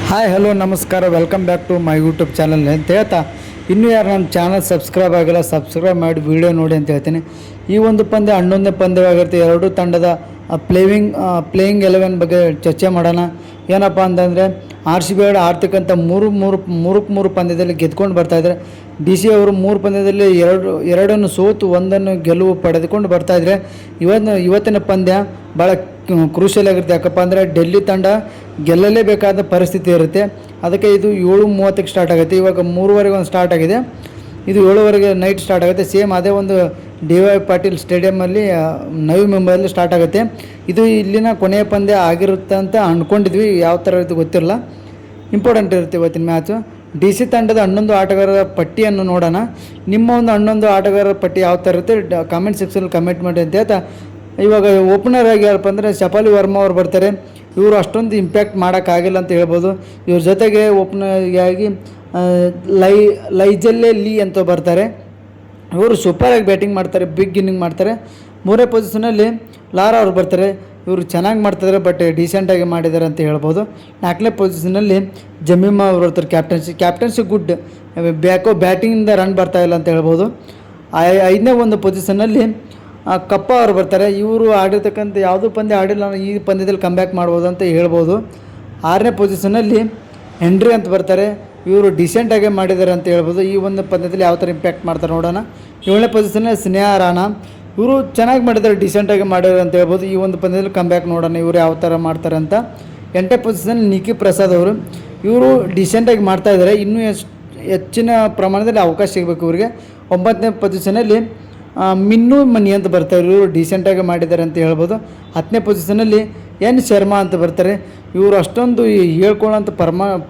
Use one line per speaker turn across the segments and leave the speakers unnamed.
Hi hello ನಮಸ್ಕಾರ, welcome back to my YouTube channel ಅಂತ ಹೇಳ್ತಾ, ಇನ್ನೂ ಯಾರು ನಮ್ಮ ಚಾನಲ್ ಸಬ್ಸ್ಕ್ರೈಬ್ ಆಗಿಲ್ಲ ಸಬ್ಸ್ಕ್ರೈಬ್ ಮಾಡಿ ವಿಡಿಯೋ ನೋಡಿ ಅಂತ ಹೇಳ್ತೀನಿ. ಈ ಒಂದು ಪಂದ್ಯ 11ನೇ ಪಂದ್ಯವಾಗಿರುತ್ತೆ. ಎರಡೂ ತಂಡದ ಪ್ಲೇಯಿಂಗ್ 11 ಬಗ್ಗೆ ಚರ್ಚೆ ಮಾಡೋಣ. ಏನಪ್ಪ ಅಂತಂದರೆ RCB ಅವರು ಆಡ್ತಕ್ಕಂಥ ಮೂರು ಪಂದ್ಯದಲ್ಲಿ ಗೆದ್ಕೊಂಡು ಬರ್ತಾಯಿದ್ದಾರೆ. DC ಅವರು 3 ಪಂದ್ಯದಲ್ಲಿ ಎರಡನ್ನು ಸೋತು ಒಂದನ್ನು ಗೆಲುವು ಪಡೆದುಕೊಂಡು ಬರ್ತಾಯಿದ್ರೆ ಇವತ್ತಿನ ಪಂದ್ಯ ಭಾಳ ಕ್ರೂಷಿಯಲ್ ಆಗಿರುತ್ತೆ. ಯಾಕಪ್ಪ ಅಂದರೆ ಡೆಲ್ಲಿ ತಂಡ ಗೆಲ್ಲಲೇಬೇಕಾದ ಪರಿಸ್ಥಿತಿ ಇರುತ್ತೆ. ಅದಕ್ಕೆ ಇದು 7:30ಕ್ಕೆ ಸ್ಟಾರ್ಟ್ ಆಗುತ್ತೆ. ಇವಾಗ 3:15 ಒಂದು ಸ್ಟಾರ್ಟ್ ಆಗಿದೆ. ಇದು 7:15 ನೈಟ್ ಸ್ಟಾರ್ಟ್ ಆಗುತ್ತೆ. ಸೇಮ್ ಅದೇ ಒಂದು DY ಪಾಟೀಲ್ ಸ್ಟೇಡಿಯಮ್ಮಲ್ಲಿ ನವಿ ಮುಂಬೈಯಲ್ಲಿ ಸ್ಟಾರ್ಟ್ ಆಗುತ್ತೆ. ಇದು ಇಲ್ಲಿನ ಕೊನೆಯ ಪಂದ್ಯ ಆಗಿರುತ್ತೆ ಅಂತ ಅಂದ್ಕೊಂಡಿದ್ವಿ. ಯಾವ ಥರ ಇರುತ್ತೆ ಗೊತ್ತಿರಲ್ಲ. ಇಂಪಾರ್ಟೆಂಟ್ ಇರುತ್ತೆ ಇವತ್ತಿನ ಮ್ಯಾಚು. DC ತಂಡದ 11 ಆಟಗಾರರ ಪಟ್ಟಿಯನ್ನು ನೋಡೋಣ. ನಿಮ್ಮ ಒಂದು 11 ಆಟಗಾರರ ಪಟ್ಟಿ ಯಾವ ಥರ ಇರುತ್ತೆ ಕಾಮೆಂಟ್ ಸೆಕ್ಷನಲ್ಲಿ ಕಮೆಂಟ್ ಮಾಡಿ ಅಂತ ಹೇಳ್ತಾ, ಇವಾಗ ಓಪನರ್ ಆಗಿ ಯಾರಪ್ಪ ಅಂದರೆ ಶಫಾಲಿ ವರ್ಮಾ ಅವರು ಬರ್ತಾರೆ. ಇವರು ಅಷ್ಟೊಂದು ಇಂಪ್ಯಾಕ್ಟ್ ಮಾಡೋಕ್ಕಾಗಿಲ್ಲ ಅಂತ ಹೇಳ್ಬೋದು. ಇವ್ರ ಜೊತೆಗೆ ಓಪನರ್ ಆಗಿ ಲೈಜಲ್ಲೆ ಲೀ ಅಂತ ಬರ್ತಾರೆ. ಇವರು ಸೂಪರಾಗಿ ಬ್ಯಾಟಿಂಗ್ ಮಾಡ್ತಾರೆ, ಬಿಗ್ ಇನ್ನಿಂಗ್ ಮಾಡ್ತಾರೆ. 3ನೇ ಪೊಸಿಷನಲ್ಲಿ ಲಾರಾ ಅವ್ರು ಬರ್ತಾರೆ. ಇವರು ಚೆನ್ನಾಗಿ ಮಾಡ್ತಿದ್ದಾರೆ, ಬಟ್ ಡೀಸೆಂಟಾಗಿ ಮಾಡಿದ್ದಾರೆ ಅಂತ ಹೇಳ್ಬೋದು. 4ನೇ ಪೊಸಿಷನಲ್ಲಿ ಜಮೀಮಾ ಅವ್ರು ಬರ್ತಾರೆ. ಕ್ಯಾಪ್ಟನ್ಸಿ ಗುಡ್, ಬ್ಯಾಟಿಂಗಿಂದ ರನ್ ಬರ್ತಾಯಿಲ್ಲ ಅಂತ ಹೇಳ್ಬೋದು. 5ನೇ ಒಂದು ಪೊಸಿಷನ್ನಲ್ಲಿ ಕಪ್ಪ ಅವರು ಬರ್ತಾರೆ. ಇವರು ಆಡಿರ್ತಕ್ಕಂಥ ಯಾವುದೂ ಪಂದ್ಯ ಆಡಿಲ್ಲ, ಈ ಪಂದ್ಯದಲ್ಲಿ ಕಮ್ಬ್ಯಾಕ್ ಮಾಡ್ಬೋದು ಅಂತ ಹೇಳ್ಬೋದು. 6ನೇ ಪೊಸಿಷನಲ್ಲಿ ಹೆನ್ರಿ ಅಂತ ಬರ್ತಾರೆ. ಇವರು ಡಿಸೆಂಟಾಗಿ ಮಾಡಿದ್ದಾರೆ ಅಂತ ಹೇಳ್ಬೋದು. ಈ ಒಂದು ಪಂದ್ಯದಲ್ಲಿ ಯಾವ ಥರ ಇಂಪ್ಯಾಕ್ಟ್ ಮಾಡ್ತಾರೆ ನೋಡೋಣ. 7ನೇ ಪೊಸಿಷನಲ್ಲಿ ಸ್ನೇಹ ರಾಣಾ, ಇವರು ಚೆನ್ನಾಗಿ ಮಾಡಿದ್ದಾರೆ, ಡಿಸೆಂಟಾಗಿ ಮಾಡಿದ್ದಾರೆ ಅಂತ ಹೇಳ್ಬೋದು. ಈ ಒಂದು ಪಂದ್ಯದಲ್ಲಿ ಕಮ್ಬ್ಯಾಕ್ ನೋಡೋಣ ಇವರು ಯಾವ ಥರ ಮಾಡ್ತಾರೆ ಅಂತ. 8ನೇ ಪೊಸಿಷನಲ್ಲಿ ನಿಖಿ ಪ್ರಸಾದ್ ಅವರು, ಇವರು ಡಿಸೆಂಟಾಗಿ ಮಾಡ್ತಾಯಿದ್ದಾರೆ. ಇನ್ನೂ ಹೆಚ್ಚಿನ ಪ್ರಮಾಣದಲ್ಲಿ ಅವಕಾಶ ಸಿಗಬೇಕು ಇವರಿಗೆ. 9ನೇ ಪೊಸಿಷನಲ್ಲಿ ಮಿನ್ನು ಮನಿ ಅಂತ ಬರ್ತಾರೆ. ಇವರು ಡಿಸೆಂಟಾಗಿ ಮಾಡಿದ್ದಾರೆ ಅಂತ ಹೇಳ್ಬೋದು. 10ನೇ ಪೊಸಿಷನಲ್ಲಿ ಎನ್ ಶರ್ಮಾ ಅಂತ ಬರ್ತಾರೆ. ಇವರು ಅಷ್ಟೊಂದು ಹೇಳ್ಕೊಳ್ಳೋಂಥ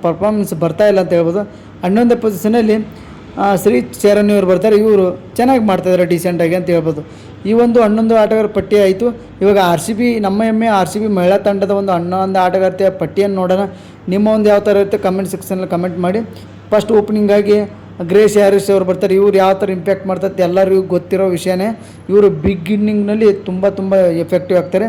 ಪರ್ಫಾರ್ಮೆನ್ಸ್ ಬರ್ತಾಯಿಲ್ಲ ಅಂತ ಹೇಳ್ಬೋದು. 11ನೇ ಪೊಸಿಷನಲ್ಲಿ ಶ್ರೀ ಚರಣ್ ಇವರು ಬರ್ತಾರೆ. ಇವರು ಚೆನ್ನಾಗಿ ಮಾಡ್ತಾಯಿದ್ದಾರೆ ಡಿಸೆಂಟಾಗಿ ಅಂತ ಹೇಳ್ಬೋದು. ಈ ಒಂದು 11 ಆಟಗಾರರ ಪಟ್ಟಿ ಆಯಿತು. ಇವಾಗ RCB ನಮ್ಮ ಹೆಮ್ಮೆ RCB ಮಹಿಳಾ ತಂಡದ ಒಂದು 11 ಆಟಗಾರ್ತಿಯ ಪಟ್ಟಿಯನ್ನು ನೋಡೋಣ. ನಿಮ್ಮ ಒಂದು ಯಾವ ಥರ ಇರುತ್ತೆ ಕಮೆಂಟ್ ಸೆಕ್ಷನಲ್ಲಿ ಕಮೆಂಟ್ ಮಾಡಿ. ಫಸ್ಟ್ ಓಪನಿಂಗಾಗಿ ಗ್ರೇಸ್ ಹ್ಯಾರಿಸ್ ಅವರು ಬರ್ತಾರೆ. ಇವ್ರು ಯಾವ ಥರ ಇಂಪ್ಯಾಕ್ಟ್ ಮಾಡ್ತಾರೆ ಎಲ್ಲರಿಗೂ ಗೊತ್ತಿರೋ ವಿಷಯನೇ. ಇವರು ಬಿಗ್ ಇನ್ನಿಂಗ್ನಲ್ಲಿ ತುಂಬ ಎಫೆಕ್ಟಿವ್ ಆಗ್ತಾರೆ.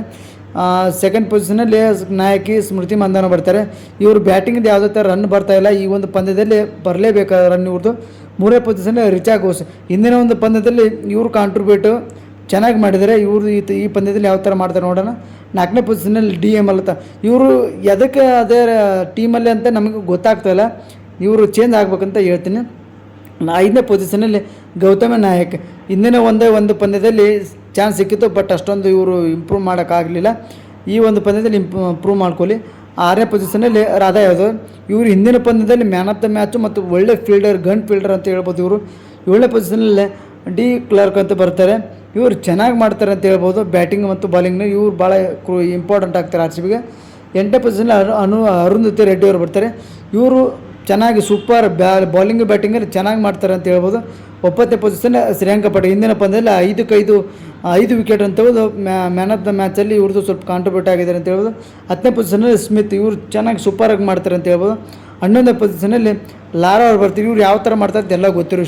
2nd ಪೊಸಿಷನಲ್ಲಿ ನಾಯಕಿ ಸ್ಮೃತಿ ಮಂದನ ಬರ್ತಾರೆ. ಇವರು ಬ್ಯಾಟಿಂಗಿಂದ ಯಾವುದೇ ಥರ ರನ್ ಬರ್ತಾಯಿಲ್ಲ. ಈ ಒಂದು ಪಂದ್ಯದಲ್ಲಿ ಬರಲೇಬೇಕಾದ ರನ್ ಇವ್ರದ್ದು. 3ನೇ ಪೊಸಿಷನಲ್ಲಿ ರಿಚಾ ಘೋಷ್, ಹಿಂದಿನ ಒಂದು ಪಂದ್ಯದಲ್ಲಿ ಇವರು ಕಾಂಟ್ರಿಬ್ಯೂಟು ಚೆನ್ನಾಗಿ ಮಾಡಿದ್ದಾರೆ. ಇವರು ಈ ಪಂದ್ಯದಲ್ಲಿ ಯಾವ ಥರ ಮಾಡ್ತಾರೆ ನೋಡೋಣ. 4ನೇ ಪೊಸಿಷನಲ್ಲಿ DM ಅಲ್ಲತ್ತ, ಇವರು ಎದಕ್ಕೆ ಅದೇ ಟೀಮಲ್ಲಿ ಅಂತ ನಮಗೆ ಗೊತ್ತಾಗ್ತಾಯಿಲ್ಲ. ಇವರು ಚೇಂಜ್ ಆಗ್ಬೇಕಂತ ಹೇಳ್ತೀನಿ. 5ನೇ ಪೊಸಿಷನಲ್ಲಿ ಗೌತಮ ನಾಯಕ್, ಹಿಂದಿನ ಒಂದು ಪಂದ್ಯದಲ್ಲಿ ಚಾನ್ಸ್ ಸಿಕ್ಕಿತ್ತು, ಬಟ್ ಅಷ್ಟೊಂದು ಇವರು ಇಂಪ್ರೂವ್ ಮಾಡೋಕ್ಕಾಗಲಿಲ್ಲ. ಈ ಒಂದು ಪಂದ್ಯದಲ್ಲಿ ಇಂಪ್ರೂವ್ ಮಾಡ್ಕೊಳ್ಳಿ. 6ನೇ ಪೊಸಿಷನಲ್ಲಿ ರಾಧಾ ಯಾದವ್, ಇವರು ಹಿಂದಿನ ಪಂದ್ಯದಲ್ಲಿ ಮ್ಯಾನ್ ಆಫ್ ದ ಮ್ಯಾಚು ಮತ್ತು ಒಳ್ಳೆ ಗನ್ ಫೀಲ್ಡರ್ ಅಂತ ಹೇಳ್ಬೋದು. ಇವರು 7ನೇ ಪೊಸಿಷನಲ್ಲಿ ಡಿ ಕ್ಲಾರ್ಕ್ ಅಂತ ಬರ್ತಾರೆ. ಇವರು ಚೆನ್ನಾಗಿ ಮಾಡ್ತಾರೆ ಅಂತ ಹೇಳ್ಬೋದು. ಬ್ಯಾಟಿಂಗ್ ಮತ್ತು ಬಾಲಿಂಗ್ನ ಇವರು ಭಾಳ ಇಂಪಾರ್ಟೆಂಟ್ ಆಗ್ತಾರೆ RCBಗೆ. 8ನೇ ಪೊಸಿಷನಲ್ಲಿ ಅರುಂಧತಿ ರೆಡ್ಡಿ ಅವರು ಬರ್ತಾರೆ. ಇವರು ಚೆನ್ನಾಗಿ ಸೂಪರ್ ಬಾಲಿಂಗ್ ಬ್ಯಾಟಿಂಗಲ್ಲಿ ಚೆನ್ನಾಗಿ ಮಾಡ್ತಾರೆ ಅಂತ ಹೇಳ್ಬೋದು. 9ನೇ ಪೊಸಿಷನ್ ಶ್ರೇಯಾಂಕ ಪಟೇಲ್, ಹಿಂದಿನ ಪಂದ್ಯದಲ್ಲಿ 5 ವಿಕೆಟ್ ಅಂತ ಹೇಳ್ಬೋದು. ಮ್ಯಾನ್ ಆಫ್ ದ ಮ್ಯಾಚಲ್ಲಿ ಇವ್ರದ್ದು ಸ್ವಲ್ಪ ಕಾಂಟ್ರಿಬ್ಯೂಟ್ ಆಗಿದ್ದಾರೆ ಅಂತ ಹೇಳ್ಬೋದು. 10ನೇ ಪೊಸಿಷನಲ್ಲಿ ಸ್ಮಿತ್, ಇವರು ಚೆನ್ನಾಗಿ ಸೂಪರಾಗಿ ಮಾಡ್ತಾರೆ ಅಂತ ಹೇಳ್ಬೋದು. 11ನೇ ಪೊಸಿಷನಲ್ಲಿ ಲಾರಾ ಅವ್ರು ಬರ್ತೀವಿ. ಇವ್ರು ಯಾವ ಥರ ಮಾಡ್ತಾರೆ ಎಲ್ಲ ಗೊತ್ತಿರೋ